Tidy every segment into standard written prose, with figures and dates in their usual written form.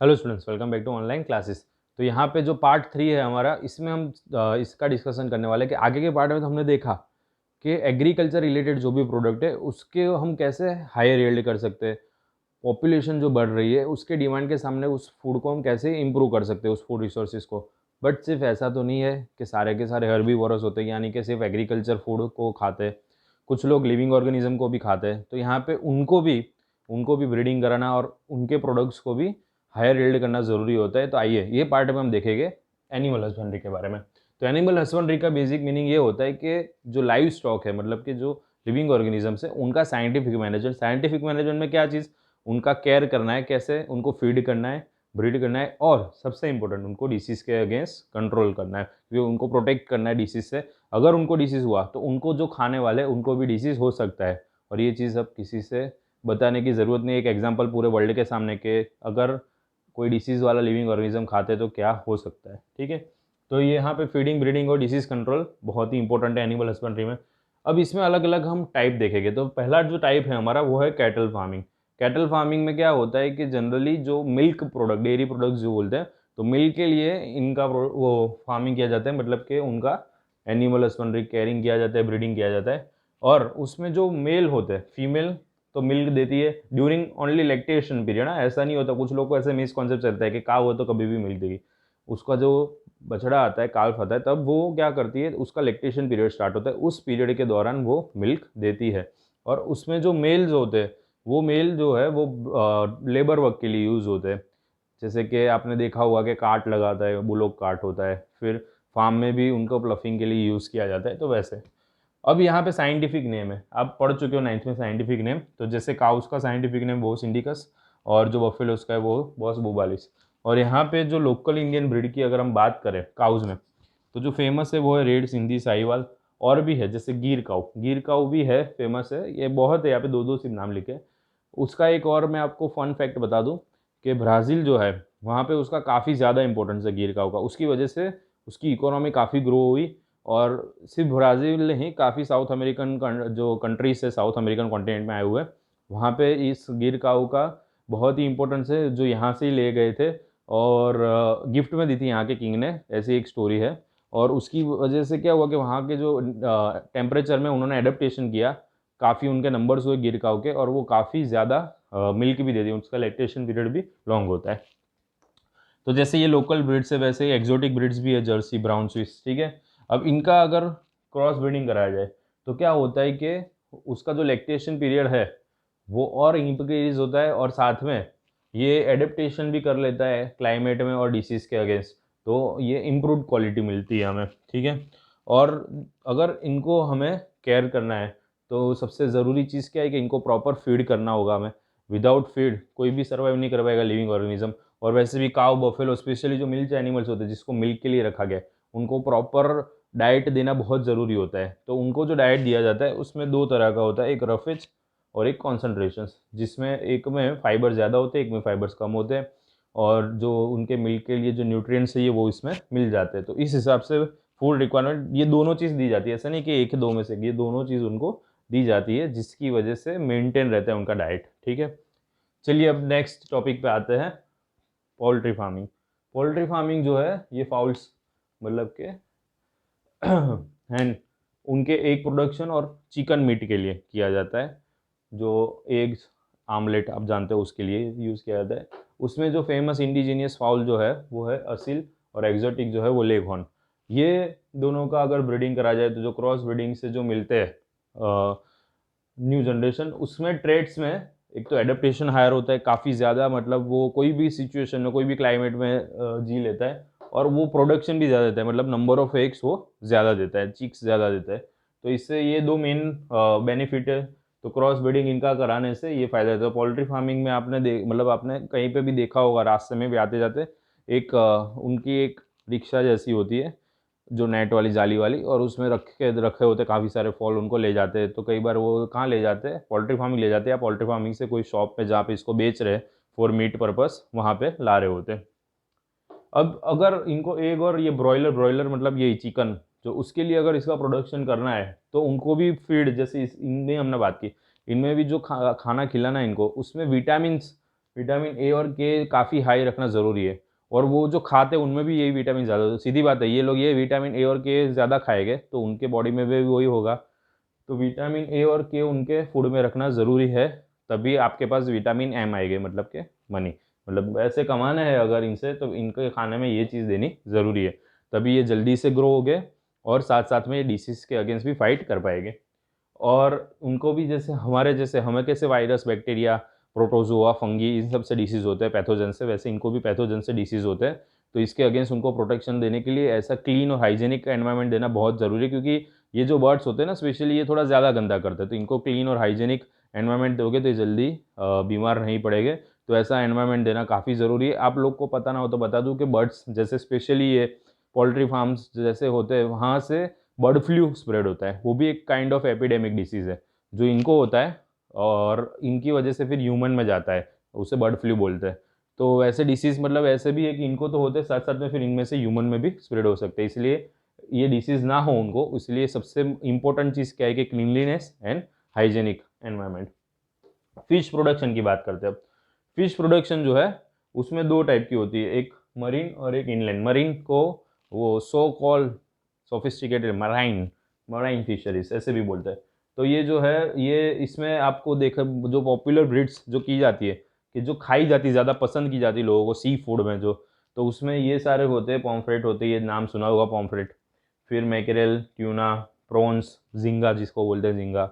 Hello students, welcome back to online classes. तो यहाँ पे जो पार्ट 3 है हमारा, इसमें हम इसका डिस्कशन करने वाले हैं कि आगे के पार्ट में तो हमने देखा कि एग्रीकल्चर रिलेटेड जो भी प्रोडक्ट है उसके हम कैसे हायर यील्ड कर सकते हैं। पॉपुलेशन जो बढ़ रही है उसके डिमांड के सामने उस फूड को हम कैसे इम्प्रूव कर सकते हैं, उस फूड रिसोर्सेज को। बट सिर्फ ऐसा तो नहीं है कि सारे के सारे हर्बीवोरस होते हैं, यानी कि सिर्फ एग्रीकल्चर फूड को खाते हैं। कुछ लोग लिविंग ऑर्गेनिज्म को भी खाते हैं, तो यहाँ पे उनको भी ब्रीडिंग कराना और उनके प्रोडक्ट्स को भी हायर यील्ड करना ज़रूरी होता है। तो आइए ये पार्ट में हम देखेंगे एनिमल हस्बेंड्री के बारे में। तो एनिमल हस्बेंड्री का बेसिक मीनिंग ये होता है कि जो लाइव स्टॉक है, मतलब कि जो लिविंग ऑर्गेनिजम्स है, उनका साइंटिफिक मैनेजमेंट में क्या चीज़, उनका केयर करना है, कैसे उनको फीड करना है, ब्रीड करना है, और सबसे इंपॉर्टेंट उनको डिसीज़ के अगेंस्ट कंट्रोल करना है, क्योंकि उनको प्रोटेक्ट करना है डिसीज़ से। अगर उनको डिसीज़ हुआ तो उनको जो खाने वाले उनको भी डिसीज़ हो सकता है, और ये चीज़ अब किसी से बताने की ज़रूरत नहीं। एक एग्जांपल पूरे वर्ल्ड के सामने के, अगर कोई डिसीज़ वाला लिविंग ऑर्गेनिज्म खाते तो क्या हो सकता है। ठीक है, तो ये यहाँ पे फीडिंग, ब्रीडिंग और डिसीज़ कंट्रोल बहुत ही इंपॉर्टेंट है एनिमल हस्बेंड्री में। अब इसमें अलग अलग हम टाइप देखेंगे। तो पहला जो टाइप है हमारा वो है कैटल फार्मिंग। कैटल फार्मिंग में क्या होता है कि जनरली जो मिल्क प्रोडक्ट, डेयरी प्रोडक्ट्स जो बोलते हैं, तो मिल्क के लिए इनका वो फार्मिंग किया जाता है, मतलब कि उनका एनिमल हस्बेंड्री केयरिंग किया जाता है, ब्रीडिंग किया जाता है। और उसमें जो मेल होते हैं, फीमेल तो मिल्क देती है ड्यूरिंग ओनली लैक्टेशन पीरियड ना। ऐसा नहीं होता, कुछ लोग को ऐसे मिसकॉन्सेप्ट चलता है कि काव हो तो कभी भी मिल्क देगी। उसका जो बछड़ा आता है, काल्फ आता है, तब वो क्या करती है, उसका लैक्टेशन पीरियड स्टार्ट होता है, उस पीरियड के दौरान वो मिल्क देती है। और उसमें जो मेल्स होते हैं, वो मेल जो है वो लेबर वर्क के लिए यूज़ होते हैं। जैसे कि आपने देखा होगा कि काट लगाता है, बुलोक काट होता है, फिर फार्म में भी उनको प्लफिंग के लिए यूज़ किया जाता है, तो वैसे। अब यहाँ पे साइंटिफिक नेम है, आप पढ़ चुके हो 9th में साइंटिफिक नेम। तो जैसे काउस का साइंटिफिक नेम बोस इंडिकस, और जो बफेलोस का है वो बॉस बुबालिस। और यहाँ पे जो लोकल इंडियन ब्रीड की अगर हम बात करें काउज में, तो जो फेमस है वो है रेड सिंधी साहिवाल। और भी है जैसे गिर काऊ भी है, फेमस है। ये बहुत है, यहाँ पे दो दो सिर्फ नाम लिखे। उसका एक और मैं आपको फन फैक्ट बता दूं कि ब्राज़ील जो है वहाँ पे उसका काफ़ी ज़्यादा इंपॉर्टेंस है गिर काऊ का। उसकी वजह से उसकी इकोनॉमी काफ़ी ग्रो हुई। और सिर्फ ब्राज़ील नहीं, काफ़ी साउथ अमेरिकन जो कंट्रीज है साउथ अमेरिकन कॉन्टिनेंट में आए हुए हैं, वहाँ पे इस गिर काऊ का बहुत ही इंपॉर्टेंस है, जो यहाँ से ही ले गए थे और गिफ्ट में दी थी यहाँ के किंग ने, ऐसी एक स्टोरी है। और उसकी वजह से क्या हुआ कि वहाँ के जो टेम्परेचर में उन्होंने एडेप्टेशन किया, काफ़ी उनके नंबर्स हुए गिर काऊ के, और वो काफ़ी ज़्यादा मिल्क भी देती है, उसका लैक्टेशन पीरियड भी लॉन्ग होता है। तो जैसे ये लोकल ब्रिड्स है, वैसे ही एक्जोटिक ब्रिड्स भी है, जर्सी, ब्राउन स्विस। ठीक है, अब इनका अगर क्रॉस ब्रीडिंग कराया जाए तो क्या होता है कि उसका जो लैक्टेशन पीरियड है वो और इंक्रीज होता है, और साथ में ये एडेप्टेशन भी कर लेता है क्लाइमेट में और डिसीज़ के अगेंस्ट। तो ये इम्प्रूव्ड क्वालिटी मिलती है हमें। ठीक है, और अगर इनको हमें केयर करना है तो सबसे ज़रूरी चीज़ क्या है कि इनको प्रॉपर फीड करना होगा हमें। विदाउट फीड कोई भी सर्वाइव नहीं कर पाएगा लिविंग ऑर्गेनिज्म। और वैसे भी काव, बफेलो, स्पेशली जो मिल्क एनिमल्स होते हैं जिसको मिल्क के लिए रखा गया है, उनको प्रॉपर डाइट देना बहुत ज़रूरी होता है। तो उनको जो डाइट दिया जाता है उसमें दो तरह का होता है, एक रफेज और एक कॉन्सेंट्रेशन, जिसमें एक में फाइबर ज़्यादा होते हैं, एक में फाइबर्स कम होते हैं। और जो उनके मिल्क के लिए जो न्यूट्रिएंट्स चाहिए वो इसमें मिल जाते हैं। तो इस हिसाब से फूड रिक्वायरमेंट ये दोनों चीज़ दी जाती है, ऐसा नहीं कि एक ही दो में से, ये दोनों चीज़ उनको दी जाती है, जिसकी वजह से मेंटेन रहता है उनका डाइट। ठीक है, चलिए अब नेक्स्ट टॉपिक पे आते हैं, पोल्ट्री फार्मिंग। पोल्ट्री फार्मिंग जो है ये फाउल्स, मतलब के हैन, उनके एग प्रोडक्शन और चिकन मीट के लिए किया जाता है। जो एग्स आमलेट आप जानते हो उसके लिए यूज़ किया जाता है। उसमें जो फेमस इंडिजीनियस फाउल जो है वो है असील, और एग्जोटिक जो है वो लेघॉर्न। ये दोनों का अगर ब्रीडिंग करा जाए तो जो क्रॉस ब्रीडिंग से जो मिलते हैं न्यू जनरेशन, उसमें ट्रेड्स में एक तो एडेप्टेशन हायर होता है काफ़ी ज़्यादा, मतलब वो कोई भी सिचुएशन में, कोई भी क्लाइमेट में जी लेता है। और वो प्रोडक्शन भी ज़्यादा देता है, मतलब नंबर ऑफ एग्स वो ज़्यादा देता है, चिक्स ज़्यादा देता है। तो इससे ये दो मेन बेनिफिट है। तो क्रॉस ब्रीडिंग इनका कराने से ये फ़ायदा है। तो पोल्ट्री फार्मिंग में आपने मतलब आपने कहीं पे भी देखा होगा, रास्ते में भी आते जाते एक उनकी एक रिक्शा जैसी होती है, जो नेट वाली, जाली वाली, और उसमें रखे रखे होते काफ़ी सारे फॉल, उनको ले जाते हैं। तो कई बार वो कहाँ ले जाते हैं, पोल्ट्री फार्मिंग ले जाते हैं, या पोल्ट्री फार्मिंग से कोई शॉप पे जहाँ पे इसको बेच रहे हैं फॉर मीट पर्पस, वहाँ पे ला रहे होते हैं। अब अगर इनको एग, और ये ब्रॉयलर ब्रॉयलर मतलब यही चिकन, जो उसके लिए अगर इसका प्रोडक्शन करना है तो उनको भी फीड, जैसे इनमें हमने बात की, इनमें भी जो खाना खिलाना है इनको, उसमें विटामिन विटामिन ए और के काफ़ी हाई रखना ज़रूरी है। और वो जो खाते हैं उनमें भी यही विटामिन ज़्यादा, तो सीधी बात है ये लोग ये विटामिन ए और के ज़्यादा खाएंगे तो उनके बॉडी में भी वही होगा। तो विटामिन ए और के उनके फूड में रखना ज़रूरी है, तभी आपके पास विटामिन एम आएंगे, मतलब के मनी, मतलब ऐसे कमाना है अगर इनसे तो इनके खाने में ये चीज़ देनी ज़रूरी है, तभी ये जल्दी से ग्रो हो गए और साथ साथ में ये डिसीज़ के अगेंस्ट भी फाइट कर पाएंगे। और उनको भी जैसे हमारे जैसे हमें कैसे वायरस, बैक्टीरिया, प्रोटोजोआ, फंगी इन सब से डिसीज़ होते हैं पैथोजन से, वैसे इनको भी पैथोजन से डिसीज़ होते हैं। तो इसके अगेंस्ट उनको प्रोटेक्शन देने के लिए ऐसा क्लीन और हाइजीनिक एनवायरनमेंट देना बहुत ज़रूरी है, क्योंकि ये जो बर्ड्स होते हैं ना स्पेशली ये थोड़ा ज़्यादा गंदा करते हैं, तो इनको क्लीन और हाइजीनिक एनवायरनमेंट दोगे तो ये जल्दी बीमार नहीं पड़ेंगे। तो ऐसा एनवायरनमेंट देना काफ़ी ज़रूरी है। आप लोग को पता ना हो तो बता दूँ कि बर्ड्स जैसे स्पेशली ये पोल्ट्री फार्म्स जैसे होते हैं वहाँ से बर्ड फ्लू स्प्रेड होता है, वो भी एक काइंड ऑफ एपिडेमिक डिसीज़ है जो इनको होता है और इनकी वजह से फिर ह्यूमन में जाता है, उसे बर्ड फ्लू बोलते हैं। तो वैसे डिसीज़ मतलब ऐसे भी है कि इनको तो होते हैं साथ साथ में फिर इनमें से ह्यूमन में भी स्प्रेड हो सकते हैं, इसलिए ये डिसीज़ ना हो उनको, इसलिए सबसे इम्पोर्टेंट चीज़ क्या है कि cleanliness and hygienic environment. Fish production की बात करते हैं अब। फिश प्रोडक्शन जो है उसमें दो टाइप की होती है, एक मरीन और एक इनलैंड। मरीन को वो so call sophisticated marine marine fisheries ऐसे भी बोलते हैं। तो ये जो है ये इसमें आपको देखा जो पॉपुलर ब्रीड्स जो की जाती है कि जो खाई जाती है, ज़्यादा पसंद की जाती है लोगों को सी फूड में जो, तो उसमें ये सारे होते हैं। पॉम्फ्रेट होते हैं, ये नाम सुना होगा पॉम्फ्रेट, फिर मैकेरेल, ट्यूना, प्रॉन्स, झींगा जिसको बोलते हैं झींगा,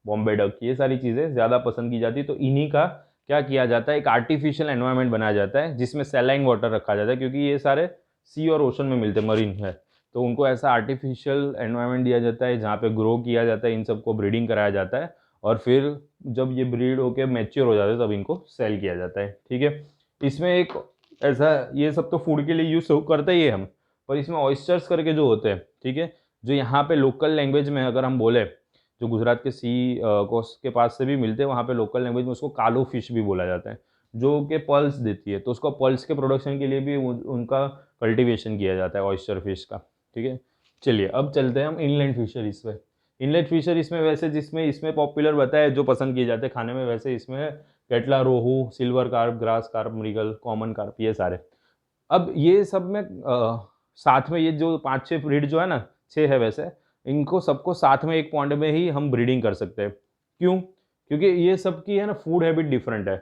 बॉम्बे डक, ये सारी चीज़ें ज़्यादा पसंद की जाती है। तो इन्हीं का क्या किया जाता है, एक आर्टिफिशियल एनवायरनमेंट बनाया जाता है जिसमें सैलाइन वाटर रखा जाता है, क्योंकि ये सारे सी और ओशन में मिलते हैं, मरीन है। तो उनको ऐसा आर्टिफिशियल एनवायरनमेंट दिया जाता है जहाँ पे ग्रो किया जाता है, इन सबको ब्रीडिंग कराया जाता है और फिर जब ये ब्रीड होकर मैच्योर हो जाते हैं तब इनको सेल किया जाता है। ठीक है, इसमें एक ऐसा, ये सब तो फूड के लिए यूज़ करते ही है हम, पर इसमें ऑयस्टर्स करके जो होते हैं, ठीक है, जो यहाँ पे लोकल लैंग्वेज में अगर हम बोले, जो गुजरात के सी कोस्ट के पास से भी मिलते हैं, वहाँ पे लोकल लैंग्वेज में उसको कालो फिश भी बोला जाता है, जो कि पल्स देती है। तो उसको पल्स के प्रोडक्शन के लिए भी उनका कल्टीवेशन किया जाता है ऑयस्टर फिश का। ठीक है, चलिए अब चलते हैं हम इनलैंड फिशरीज पे। इनलैंड फिशरीज में वैसे जिसमें इसमें पॉपुलर बताया जो पसंद किए जाते हैं खाने में, वैसे इसमें कैटला, रोहू, सिल्वर कार्प, ग्रास कार्प, मृगल, कॉमन कार्प, ये सारे। अब ये सब में साथ में ये जो 5-6 ब्रीड जो है ना, 6 है वैसे, इनको सबको साथ में एक पॉन्ड में ही हम ब्रीडिंग कर सकते हैं। क्यों? क्योंकि ये सब की है ना फूड हैबिट डिफरेंट है,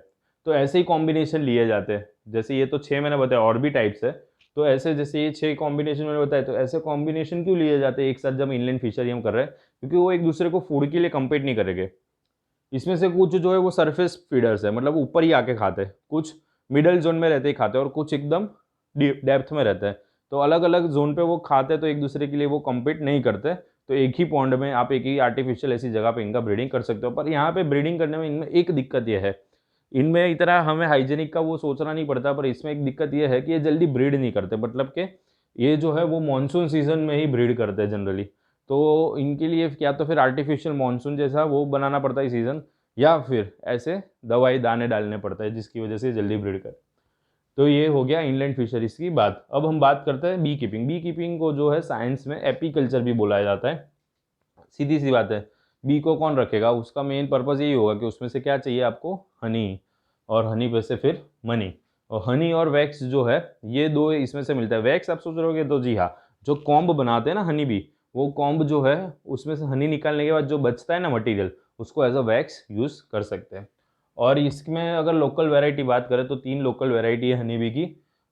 तो ऐसे ही कॉम्बिनेशन लिए जाते हैं। जैसे ये तो 6 मैंने बताया, और भी टाइप्स है, तो ऐसे जैसे ये 6 कॉम्बिनेशन मैंने बताया, तो ऐसे कॉम्बिनेशन क्यों लिए जाते हैं एक साथ जब इनलैंड फिशरी हम कर रहे हैं? क्योंकि वो एक दूसरे को फूड के लिए कम्पीट नहीं करेंगे। इसमें से कुछ जो है वो सरफेस फीडर्स है, मतलब ऊपर ही आके खाते हैं, कुछ मिडल जोन में रहते ही खाते हैं और कुछ एकदम डेप्थ में रहते हैं। तो अलग अलग जोन पे वो खाते हैं, तो एक दूसरे के लिए वो कम्पीट नहीं करते। तो एक ही पॉन्ड में आप एक ही आर्टिफिशियल ऐसी जगह पे इनका ब्रीडिंग कर सकते हो। पर यहाँ पे ब्रीडिंग करने में इनमें एक दिक्कत यह है, इनमें इतना हमें हाइजीनिक का वो सोचना नहीं पड़ता, पर इसमें एक दिक्कत यह है कि ये जल्दी ब्रीड नहीं करते, मतलब कि ये जो है वो मानसून सीजन में ही ब्रीड करते हैं जनरली। तो इनके लिए क्या तो फिर आर्टिफिशियल मानसून जैसा वो बनाना पड़ता है सीज़न, या फिर ऐसे दवाई दाने डालने पड़ता है जिसकी वजह से जल्दी ब्रीड करे। तो ये हो गया इनलैंड फिशरीज की बात। अब हम बात करते हैं बी कीपिंग। बी कीपिंग को जो है साइंस में एपीकल्चर भी बोला जाता है। सीधी सी बात है, बी को कौन रखेगा, उसका मेन पर्पज़ यही होगा कि उसमें से क्या चाहिए आपको, हनी, और हनी पे से फिर मनी। और हनी और वैक्स जो है ये दो इसमें से मिलता है। वैक्स आप सोच रहे होगे तो जी हाँ, जो कॉम्ब बनाते हैं ना हनी बी, वो कॉम्ब जो है उसमें से हनी निकालने के बाद जो बचता है ना मटेरियल, उसको एज अ वैक्स यूज़ कर सकते हैं। और इसमें अगर लोकल वैरायटी बात करें तो 3 लोकल वैरायटी है हनी बी की,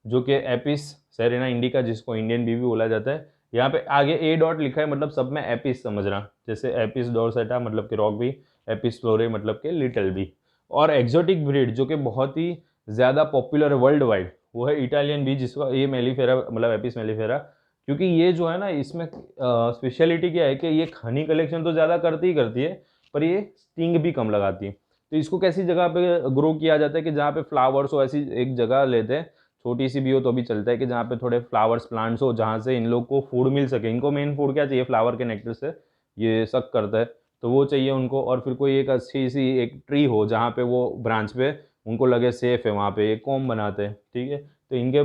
जो कि एपिस सेरेना इंडिका, जिसको इंडियन बी भी बोला जाता है। यहाँ पे आगे ए डॉट लिखा है, मतलब सब में एपिस समझना, जैसे एपिस डोरसेटा मतलब कि रॉक बी, एपिस फ्लोरे मतलब कि लिटिल बी। और एक्जोटिक ब्रीड जो कि बहुत ही ज़्यादा पॉपुलर है वर्ल्ड वाइड, वो है इटालियन बी, जिसको ये मेलीफेरा मतलब एपिस मेलीफेरा। क्योंकि ये जो है ना इसमें स्पेशलिटी क्या है कि ये हनी कलेक्शन तो ज़्यादा करती ही करती है, पर ये स्टिंग भी कम लगाती है। तो इसको कैसी जगह पे ग्रो किया जाता है कि जहाँ पे फ्लावर्स हो, ऐसी एक जगह लेते हैं, छोटी सी भी हो तो भी चलता है, कि जहाँ पे थोड़े फ्लावर्स प्लांट्स हो, जहाँ से इन लोग को फूड मिल सके। इनको मेन फूड क्या चाहिए, फ्लावर के नेक्टर से ये सक करता है, तो वो चाहिए उनको। और फिर कोई एक अच्छी सी एक ट्री हो जहाँ पे वो ब्रांच पे उनको लगे सेफ है, वहाँ पे एक कॉम बनाते हैं। ठीक है, तो इनके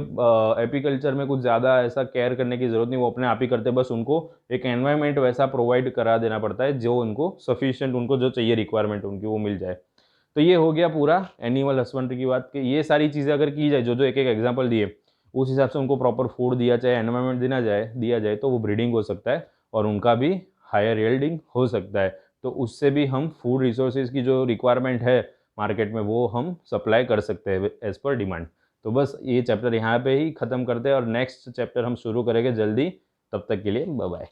एपीकल्चर में कुछ ज़्यादा ऐसा केयर करने की ज़रूरत नहीं, वो अपने आप ही करते हैं। बस उनको एक एनवायरनमेंट वैसा प्रोवाइड करा देना पड़ता है जो उनको सफिशिएंट, उनको जो चाहिए रिक्वायरमेंट उनकी वो मिल जाए। तो ये हो गया पूरा एनिमल हस्बेंड्री की बात कि ये सारी चीज़ें अगर की जाए, जो जो एक एक एग्जांपल दिए, उस हिसाब से उनको प्रॉपर फूड दिया जाए, एनवायरनमेंट दिया जाए तो वो ब्रीडिंग हो सकता है और उनका भी हायर यील्डिंग हो सकता है। तो उससे भी हम फूड रिसोर्सेज की जो रिक्वायरमेंट है मार्केट में, वो हम सप्लाई कर सकते हैं एज़ पर डिमांड। तो बस ये चैप्टर यहाँ पे ही ख़त्म करते हैं और नेक्स्ट चैप्टर हम शुरू करेंगे जल्दी। तब तक के लिए बाय बाय।